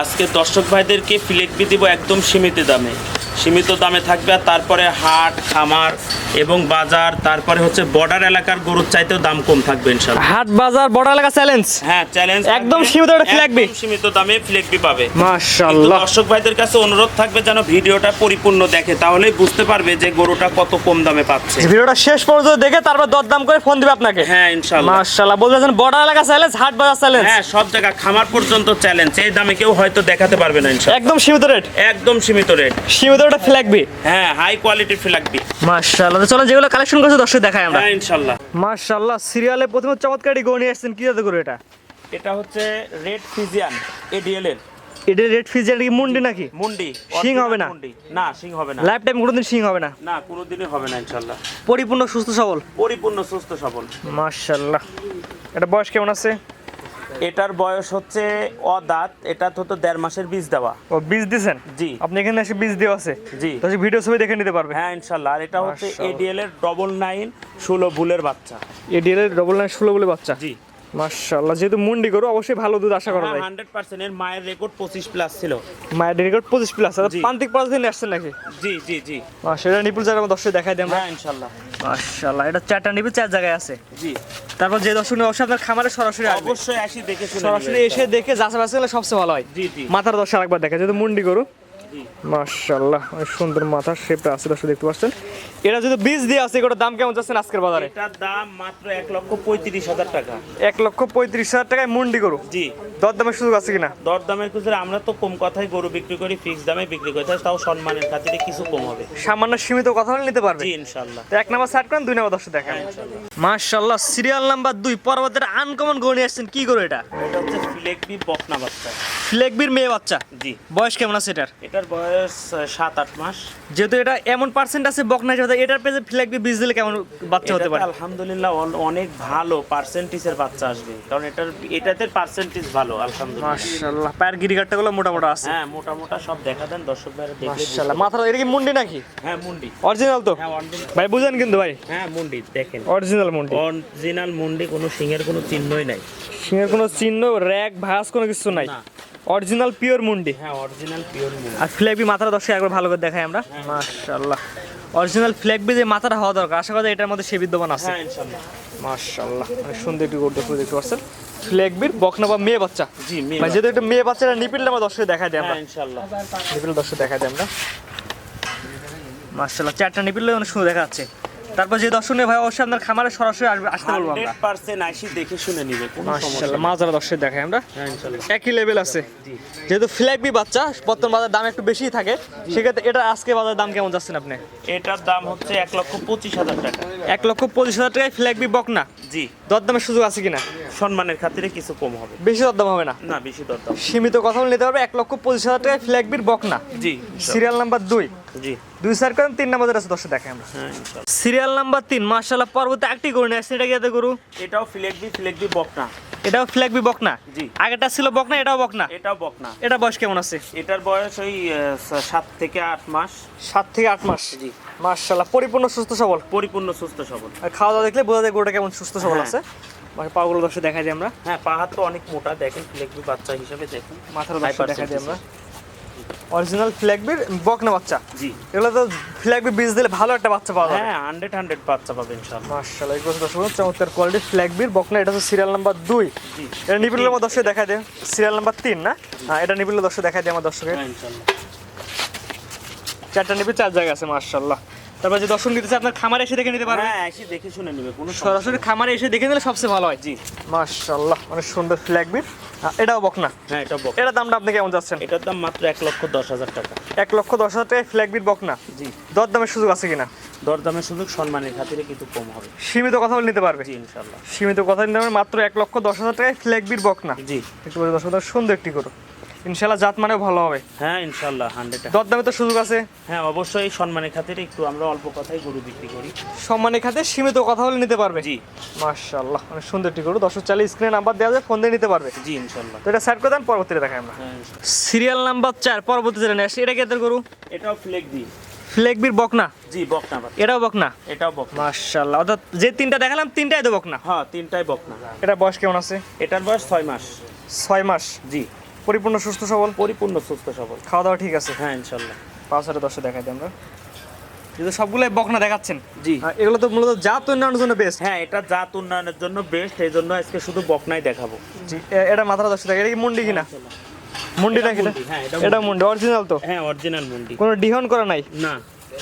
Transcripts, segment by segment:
আজকে দর্শক ভাইদেরকে ফিলেকবি দিব একদম সীমিত দামে থাকবে। আর তারপরে হাট খামার এবং বাজার, তারপরে হচ্ছে বর্ডার এলাকার গরুর চাইতেও দাম কম থাকবে ইনশাআল্লাহ। হাট বাজার বর্ডার এলাকা চ্যালেঞ্জ, হ্যাঁ চ্যালেঞ্জ, একদম সীমিত একটা ফিলেকবি, একদম সীমিত দামে ফিলেকবি পাবে মাশাআল্লাহ। দর্শক ভাইদের কাছে অনুরোধ থাকবে যেন ভিডিওটা পরিপূর্ণ দেখে, তাহলেই বুঝতে পারবে যে গরুটা কত কম দামে পাচ্ছে। ভিডিওটা শেষ পর্যন্ত দেখে তারপর দরদাম করে ফোন দিবে আপনাকে। হ্যাঁ ইনশাআল্লাহ। মাশাআল্লাহ, বলতেছেন বর্ডার এলাকা চ্যালেঞ্জ, হাট বাজার চ্যালেঞ্জ, হ্যাঁ সব জায়গা খামার পর্যন্ত চ্যালেঞ্জ। এই দামে কেউ হয়তো দেখাতে পারবে না ইনশাআল্লাহ। একদম সীমিত রেট, একদম সীমিত রেট, সীমিত একটা ফিলেকবি। হ্যাঁ হাই কোয়ালিটির ফিলেকবি মাশাআল্লাহ। তো চলো যেগুলো কালেকশন করছে দর্শক দেখাই আমরা। হ্যাঁ ইনশাআল্লাহ। মাশাআল্লাহ, সিরিয়ালে প্রথমে চমৎকারই গরু নিয়ে আসছেন, কি জাতের গরু এটা? এটা হচ্ছে রেড ফিজিয়ান এডিএল এর। এটা রেড ফিজিয়ান কি মুন্ডি নাকি? মুন্ডি। শিং হবে না? না শিং হবে না, লাইফ টাইম কোনোদিন শিং হবে না? না কোনোদিনই হবে না ইনশাআল্লাহ। পরিপূর্ণ সুস্থ সবল, পরিপূর্ণ সুস্থ সবল। মাশাআল্লাহ। এটা বয়স কেমন আছে? এটার বয়স হচ্ছে অদাঁত, এটা তো 1.5 মাসের বীজ দেওয়া। ও বীজ দিছেন? জি। আপনি এখানে এসে বীজ দেওয়া আছে? জি। তো ভিডিও ছবি দেখে নিতে পারবে। হ্যাঁ ইনশাআল্লাহ। আর এটা হচ্ছে মাশাআল্লাহ। এডিএল এর 99 16 ভুলের বাচ্চা। এডিএল এর ডবল 9 16 বলে বাচ্চা। জি। মাশাআল্লাহ, যেহেতু মুন্ডি গরু অবশ্যই ভালো দুধ আশা করা হ্যাঁ যায়। 100% এর মায়ের রেকর্ড 25 প্লাস ছিল। মায়ের রেকর্ড 25 প্লাস। আর জি। পান্তিক পাঁচ দিন আসছেন নাকি? জি জি জি। মাশাআল্লাহ, নিপুল জায়গা দর্শক দেখাই দেন আমরা। হ্যাঁ ইনশাআল্লাহ। মাশাআল্লাহ, এটা চারটা নিপুল চার জায়গায় আছে। জি। তারপর যে দর্শক অবশ্যই আপনার খামারে সরাসরি আসবে, অবশ্যই আসি দেখে শুনে সরাসরি এসে দেখে যাচাই বাছাই করলে সবচেয়ে ভালো হয়। জি জি মাথার দর্শক একবার দেখে, যেহেতু মুন্ডি গরু। জি। মাশাআল্লাহ, অনেক সুন্দর মাথার শেপটা আছে দর্শক দেখতে পাচ্ছেন। এটা যদি বীজ দিয়ে আছে, এটার দাম কেমন যাচ্ছে আজকের বাজারে? এটার দাম মাত্র 1,35,000 টাকা। 1,35,000 টাকায় মুন্ডি গরু। জি। দরদামের সুযোগ আছে কিনা? দরদামের খুচরা আমরা তো কম কথাই গরু বিক্রি করি, ফিক্স দামে বিক্রি করি, তাও সম্মানের খাতিরে কিছু কম হবে। সামান্য সীমিত কথা হলে নিতে পারবে। জি ইনশাআল্লাহ। তো এক নাম্বার সাইড করেন, দুই নাম্বার দর্শক দেখেন। মাশাআল্লাহ, সিরিয়াল নাম্বার 2 পরবর্তীতে আনকমন গরু নিয়ে আসছেন, কি গরু এটা? এটা হচ্ছে ফিলেকবি বকনা বাচ্চা। ফিলেকবির মেয়ে বাচ্চা। জি। বয়স কেমন আছে এটার? এটার বয়স 7-8 মাস। যেহেতু এটা এমন পার্সেন্ট আছে বকনা হিসেবে, এটার পেজে ফিলেকবি বীজ দিলে কেমন বাচ্চা হতে পারে? আলহামদুলিল্লাহ অনেক ভালো পার্সেন্টেজের বাচ্চা আসবে, কারণ এটাতে পার্সেন্টেজ ভালো আলহামদুলিল্লাহ। মাশাআল্লাহ, পায়ের গিরিগাটটা গুলো মোটা মোটা আছে। হ্যাঁ মোটা মোটা সব দেখা দেন দর্শক ভাইরা দেখলে। মাশাআল্লাহ, মাথার এটা কি মুন্ডি নাকি? হ্যাঁ মুন্ডি। অরিজিনাল তো? হ্যাঁ অরিজিনাল। ভাই বুঝেন কিন্তু ভাই। হ্যাঁ মুন্ডি দেখেন, অরিজিনাল মুন্ডি। অরিজিনাল মুন্ডি, কোনো সিংহের কোনো চিহ্নই নাই। সিংহের কোনো চিহ্ন, র‍্যাগ ভাঁজ কোনো কিছু নাই। না। অরিজিনাল মুন্ডি। মুন্ডি। হ্যাঁ অরিজিনাল পিওর মুন্ডি। আর ফ্ল্যাগবি মাথাটা দর্শক একবার ভালো করে দেখাই আমরা। মাশাআল্লাহ, অরিজিনাল ফ্ল্যাগবি যে মাথাটা হওয়া দরকার, আশা করি এটার মধ্যে সে বিদ্যমান আছে। হ্যাঁ ইনশাআল্লাহ। মাশাআল্লাহ, অনেক সুন্দর একটু গরু দেখতে পাচ্ছেন। ফ্ল্যাগবির বকনা বা মেয়ে বাচ্চা। জি মেয়ে। মানে যেহেতু একটা মেয়ে বাচ্চাটা নিপিলটা আমার দর্শক দেখাই দিই আমরা। হ্যাঁ ইনশাআল্লাহ। নিপিল দর্শক দেখাই দিই আমরা। মাশাআল্লাহ, চারটা নিপিল অনেক সুন্দর দেখা যাচ্ছে। তারপর যে দর্শক নিয়ে ভাই অবশ্যই আপনার খামারে সরাসরি আসতে বলবো আমরা। 100% আসি দেখে শুনে নিবে, কোনো সমস্যা মাশাআল্লাহ, নেই। মাজারা দর্শক দেখাই আমরা। হ্যাঁ ইনশাআল্লাহ। একই লেভেল আছে। জি। যেহেতু ফ্ল্যাগবি বাচ্চা, বর্তমান বাজার দাম একটু বেশিই থাকে, সেক্ষেত্রে এটা আজকে বাজার দাম কেমন যাচ্ছেন আপনি? এটার দাম হচ্ছে 1,25,000 টাকা। 1,25,000 টাকায় ফ্ল্যাগবি বকনা। জি। দরদামের সুযোগ আছে কিনা? সম্মানের খাতিরে কিছু কম হবে। বেশি দরদাম হবে না? না বেশি দরদাম। সীমিত কথা বলে নিতে পারবে। 1,25,000 টাকায় ফ্ল্যাগবির বকনা। জি। Serial number 2। জি। 2 সাইড করেন, 3 নাম্বার আছে দর্শক দেখাই আমরা। হ্যাঁ ইনশাআল্লাহ। সিরিয়াল নাম্বার 3, মাশাআল্লাহ, পরবর্তী একটি গরু নিয়ে আসছে, এটা কি এত গরু? এটাও ফিলেকবি বকনা। এটাও ফ্ল্যাগবি বকনা। জি। আগেরটা ছিল বকনা, এটাও বকনা। এটাও বকনা। এটা বয়স কেমন আছে? এটার বয়স ওই 7 থেকে 8 মাস। 7 থেকে 8 মাস। জি। মাশাআল্লাহ, পরিপূর্ণ সুস্থ সবল। পরিপূর্ণ সুস্থ সবল। আর খাওয়া দাওয়া দেখলে বোঝা যায় গরুটা কেমন সুস্থ সবল হ্যাঁ। আছে। মানে পাগুলো দর্শক দেখাই দিই আমরা। হ্যাঁ পা হাত তো অনেক মোটা, দেখেন ফিলেকবি বাচ্চা হিসেবে দেখেন। মাথার দর্শক দেখাই দিই আমরা। অরিজিনাল ফ্ল্যাগবির বকনা বাচ্চা। জি। এগুলো তো ফ্ল্যাগবি বীজ দিলে ভালো একটা বাচ্চা পাওয়া যাবে। হ্যাঁ 100 বাচ্চা পাবে ইনশাআল্লাহ। মাশাআল্লাহ, এগুলো দর্শক চমৎকার কোয়ালিটি ফ্ল্যাগবির বকনা। এটা হচ্ছে সিরিয়াল নাম্বার 2। জি। এটা নিপিলের মধ্যে দর্শক দেখাই দেয়। সিরিয়াল নাম্বার 3 না? হ্যাঁ, এটা নিপিলের দর্শক দেখাই দেয় আমার দর্শকের। হ্যাঁ ইনশাআল্লাহ। চারটা নিপিল 4 জায়গা আছে মাশাআল্লাহ। তারপর যে দর্শক নিতে চায় আপনার খামারে এসে দেখে নিতে পারবে। হ্যাঁ এসে দেখে শুনে নেবে, কোনো সরাসরি খামারে এসে দেখে নিলে সবচেয়ে ভালো হয়। জি। মাশাআল্লাহ, অনেক সুন্দর ফ্ল্যাগবির। এটাও বকনা। হ্যাঁ এটা বকনা। এটার দামটা আপনি কেমন যাচ্ছেন? এটার দাম মাত্র 1,10,000 টাকা। 1,10,000 টাকায় ফ্ল্যাগবির বকনা। জি। দরদামের সুযোগ আছে কিনা? দরদামের সুযোগ সম্মানের খাতিরে কিছু কম হবে। সীমিত কথা বলে নিতে পারবে। জি ইনশাআল্লাহ। সীমিত কথা নিতে পারবে মাত্র 1,10,000 টাকায় ফ্ল্যাগবির বকনা। জি। একটু বলে দর্শক সুন্দর একটি করো, ইনশাআল্লাহ জাত মানেও ভালো হবে। হ্যাঁ ইনশাআল্লাহ 100। দরদামে তো সুযোগ আছে। হ্যাঁ অবশ্যই সম্মানের খাতিরে একটু আমরা অল্প কথাই গরু বিক্রি করি। সম্মানের খাতে সীমিত কথা বলে নিতে পারবে। জি। মাশাআল্লাহ, অনেক সুন্দর একটি গরু। দর্শক চাইলে স্ক্রিনে নাম্বার দেওয়া যায়, ফোন দিয়ে নিতে পারবে। জি ইনশাআল্লাহ। তো এটা সাইড করে দেন, পরবর্তীতে দেখাই আমরা। হ্যাঁ ইনশাআল্লাহ। সিরিয়াল নাম্বার 4 পরবর্তী যেটা নিয়ে আসছে, এটা কি এদের গরু? এটাও ফিলেকবি। ফ্ল্যাগবির বকনা। জি বকনা বাচ্চা। এটাও বকনা। এটাও বকনা। মাশাআল্লাহ, অর্থাৎ যে 3টা দেখালাম 3টাই তো বকনা। হ্যাঁ 3টাই বকনা। এটা বয়স কেমন আছে? এটার বয়স 6 মাস। 6 মাস। জি। পরিপূর্ণ সুস্থ সবল, পরিপূর্ণ সুস্থ সবল। খাওয়া দাওয়া ঠিক আছে? হ্যাঁ ইনশাল্লাহ। পাঁচশোটা 10 দেখাই দিই আমরা, যেহেতু সবগুলোই বকনা দেখাচ্ছেন। জি এগুলো তো মূলত জাত উন্নয়নের জন্য বেস্ট। হ্যাঁ, এটা জাত উন্নয়নের জন্য বেস্ট, এই জন্য আজকে শুধু বকনাই দেখাবো। জি এটা মাথাটা 10 দেখা, এটা কি মুন্ডি কিনা? মুন্ডি নাকি এটা? হ্যাঁ এটা মুন্ডি অরিজিনাল তো? হ্যাঁ অরিজিনাল মুন্ডি, কোনো ডিহন করা নাই? না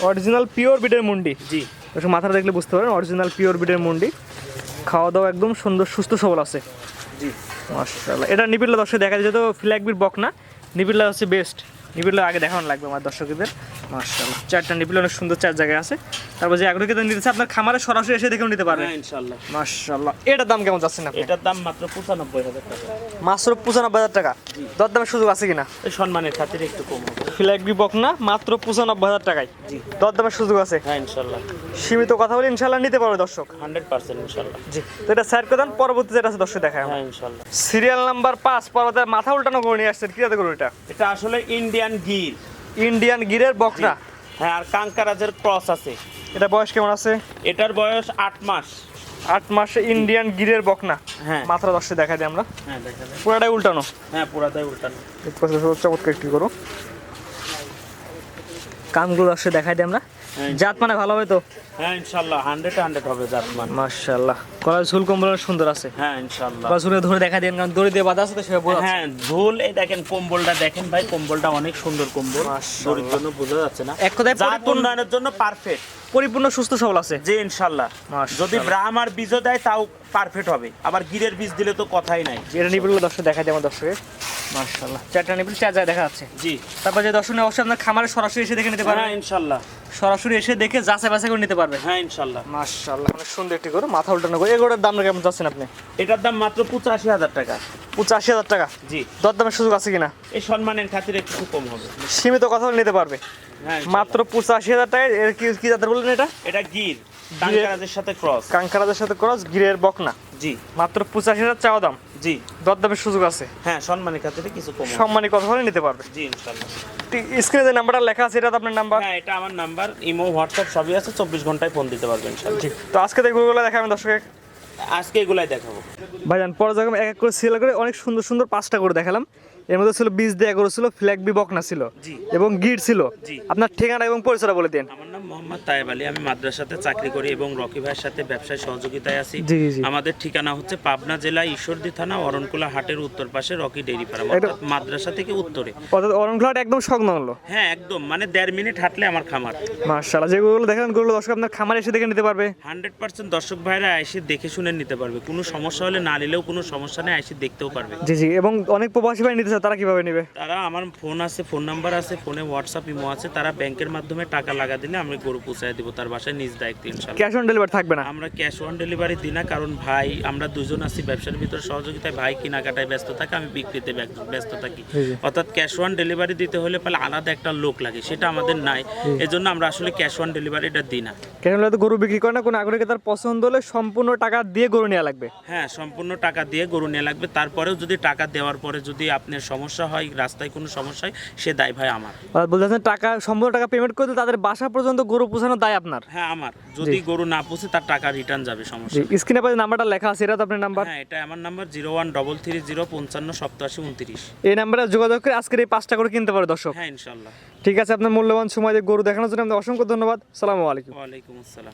অরিজিনাল পিওর বিটের মুন্ডি। জি একটু মাথাটা দেখলে বুঝতে পারেন অরিজিনাল পিওর বিটের মুন্ডি, খাওয়া দাওয়া একদম সুন্দর সুস্থ সবল আছে। জি মাশাআল্লাহ। এটা নিবিড়লা দর্শক দেখা যায়, যেহেতু ফ্ল্যাগ বিট বক না, নিবিড়লা হচ্ছে বেস্ট। নিবিড়লা আগে দেখানো লাগবে আমার দর্শকদের। মাশাআল্লাহ, চারটা নিবিড়লা অনেক সুন্দর, চার জায়গায় আছে। তারপর যে আগ্রহীকে নিতেছে আপনার খামারে সরাসরি এসে দেখেও নিতে পারবেন। হ্যাঁ ইনশাল্লাহ। মাশাআল্লাহ। এটার দাম কেমন যাচ্ছেন আপনি? এটার দাম মাত্র 95,000 টাকা। মাত্র 95,000 টাকা। দরদামের সুযোগ আছে কিনা? এই সম্মানের খাতিরে একটু কম হবে। ফ্ল্যাগ বি বক না, মাত্র 95,000 টাকায়। জি দরদামের সুযোগ আছে। হ্যাঁ ইনশাল্লাহ, সীমিত কথা বলে ইনশাআল্লাহ নিতে পারবে দর্শক। 100% ইনশাল্লাহ। জি, তো এটা সাইড করে দেন, পরবর্তী যেটা আছে দর্শক দেখায়। হ্যাঁ ইনশাল্লাহ। সিরিয়াল নাম্বার 5 পর্বতের মাথা উল্টানো করে নিয়ে আসছেন, কি জাতের গরু এটা? এটা আসলে ইন্ডিয়ান গির। ইন্ডিয়ান গিরের বকনা। হ্যাঁ, আর কাঙ্কারাজের ক্রস আছে। এটা বয়স কেমন আছে? এটার বয়স 8 মাস। 8 মাসে ইন্ডিয়ান গিরের বকনা। হ্যাঁ মাত্রা 10 দেখা দিই আমরা। হ্যাঁ দেখা যায়। পুরাটাই উল্টানো। হ্যাঁ পুরাটাই উল্টানো। চমৎকার একটি গরু। কানগুলো 10 দেখাই দিই আমরা। হ্যাঁ, জাত মানে ভালো হবে তো? হ্যাঁ ইনশাল্লাহ 100 হবে জাতমান। মাশাআল্লাহ, গলার ঝুল কম্বল সুন্দর আছে। হ্যাঁ ইনশাল্লাহ। গলা ঝুলে ধরে দেখা দেন, কারণ দড়ি দিয়ে বাঁধা আছে তো সেভাবে বোঝা যাচ্ছে। হ্যাঁ ঝোল, এই দেখেন কম্বলটা দেখেন ভাই, কম্বলটা অনেক সুন্দর কম্বল। মাশাআল্লাহ। দড়ির জন্য বোঝা যাচ্ছে না। এক কথায় জাত উন্নয়নের জন্য পারফেক্ট, পরিপূর্ণ সুস্থ সবল আছে। জি ইনশাল্লাহ। মাশাআল্লাহ। যদি ব্রাহ্মার বীজও দেয় তাও পারফেক্ট হবে, আবার গিরের বীজ দিলে তো কথাই নাই। এটা নিবিড়গুলো 10 দেখাই দিই আমার দর্শকে। মাশাআল্লাহ, চারটা নিবিড়, চার জায়গায় দেখা যাচ্ছে। জি তারপর যে দর্শক অবশ্যই আপনার খামারে সরাসরি এসে দেখে নিতে পারবেন। হ্যাঁ ইনশাল্লাহ। সরাসরি এসে দেখে যাচাই বাছাই করে নিতে পারবেন। হ্যাঁ ইনশাল্লাহ। মাশাআল্লাহ, অনেক সুন্দর একটি গরু, মাথা উল্টানো গরু। এগুলোর দাম কেমন যাচ্ছেন আপনি? এটার দাম মাত্র 85,000 টাকা। 85,000 টাকা। জি দরদামের সুযোগ আছে কিনা? এই সম্মানের খাতিরে একটু কম হবে। সীমিত কথা বলে নিতে পারবে। হ্যাঁ মাত্র 85,000 টাকায়। এর কি কি জাতের বললেন এটা? এটা গির, কাঙ্কারাজের সাথে ক্রস। কাঙ্কারাজের সাথে ক্রস, গিরের বকনা। জি মাত্র 85,000 চাওয়া দাম। জি দরদামের সুযোগ আছে। হ্যাঁ, সম্মানের খাতিরে কিছু কম হবে। সম্মানী কথা বলে নিতে পারবে। জি ইনশাল্লাহ। স্ক্রিনে যে নাম্বারটা লেখা আছে এটা তো আপনার নাম্বার? হ্যাঁ, এটা আমার নাম্বার। ইমো, হোয়াটসঅ্যাপ সবই আছে, 24 ঘন্টায় ফোন দিতে পারবেন ইনশাল্লাহ। ঠিক। তো আজকে তো গরুগুলো দেখাবেন দর্শকে। আজকে এগুলাই দেখাবো ভাইজান, পরে যখন এক এক করে সিরিয়াল করে অনেক সুন্দর সুন্দর 5টা করে দেখালাম। এর মধ্যে ছিল বীজ দেয়া গরু ছিল, ফ্ল্যাগ বি বকনা ছিল, জি এবং গির ছিল। জি। আপনার ঠিকানা এবং পরিচয়টা বলে দেন। আমার নাম মোহাম্মদ তায়েব আলী, আমি মাদ্রাসাতে চাকরি করি এবং রকি ভাইয়ের সাথে ব্যবসায় সহযোগিতায় আছি। জি, জি। আমাদের ঠিকানা হচ্ছে পাবনা জেলা ঈশ্বরদী থানা অরণকুলা হাটের উত্তর পাশে রকি ডেইরি ফার্ম, অর্থাৎ মাদ্রাসা থেকে উত্তরে। অর্থাৎ অরণখোলাটা একদম সংলগ্ন। হ্যাঁ একদম, মানে 1.5 মিনিট হাঁটলে আমার খামার। মাশাআল্লাহ, যে গরুগুলো দেখালেন গরুগুলো দর্শক আপনার খামারে এসে দেখে নিতে পারবে। 100% দর্শক ভাইরা এসে দেখে শুনে নিতে পারবে, কোনো সমস্যা হলে না নিলেও কোনো সমস্যা নেই, এসে দেখতেও পারবে। জি জি। এবং অনেক প্রবাসী ভাই নিতে চায়, তারা কিভাবে নেবে? তারা, আমার ফোন আছে, ফোন নাম্বার আছে, ফোনে হোয়াটসঅ্যাপ ইমো আছে, তারা ব্যাংকের মাধ্যমে টাকা লাগা দিলে আমি গরু পৌঁছায় দিব তার বাসায় নিজ দায়িত্বে ইনশাআল্লাহ। ক্যাশ অন ডেলিভারি থাকবে না? আমরা ক্যাশ অন ডেলিভারি দিই না, কারণ ভাই আমরা দুজন আছি ব্যবসার ভিতর সহযোগিতায়, ভাই কেনাকাটায় ব্যস্ত থাকে, আমি বিক্রিতে ব্যস্ত থাকি। জি। অর্থাৎ ক্যাশ অন ডেলিভারি দিতে হলে পালে আলাদা একটা লোক লাগে, সেটা আমাদের নাই, এজন্য আমরা আসলে ক্যাশ অন ডেলিভারিটা দিই না। ক্যাশ অন ডেলিভারি গরু বিক্রি করে না, কোনো আগ্রহীকে তার পছন্দ হলে সম্পূর্ণ টাকা দিয়ে গরু নেওয়া লাগবে। হ্যাঁ, সম্পূর্ণ টাকা দিয়ে গরু নেওয়া লাগবে। তারপরেও যদি টাকা দেওয়ার পরে যদি আপনার সমস্যা হয়, রাস্তায় কোনো সমস্যা হয়, সে দায় ভাই আমার। বলতেছেন টাকা, সম্পূর্ণ টাকা পেমেন্ট করে দিলে তাদের বাসা পর্যন্ত গরু পৌঁছানোর দায় আপনার। হ্যাঁ আমার, যদি গরু না পৌঁছে তার টাকা রিটার্ন যাবে, সমস্যা জি। স্ক্রিনে পাশে নাম্বারটা লেখা আছে, এটা তো আপনার নাম্বার? হ্যাঁ, এটা আমার নাম্বার 013305588729। এই নাম্বারে যোগাযোগ করে আজকের এই 5টা করে কিনতে পারে দর্শক। হ্যাঁ ইনশাল্লাহ। ঠিক আছে, আপনার মূল্যবান সময় দিয়ে গরু দেখানোর জন্য আপনাকে অসংখ্য ধন্যবাদ। আসসালামু আলাইকুম। ওয়ালাইকুম আসসালাম।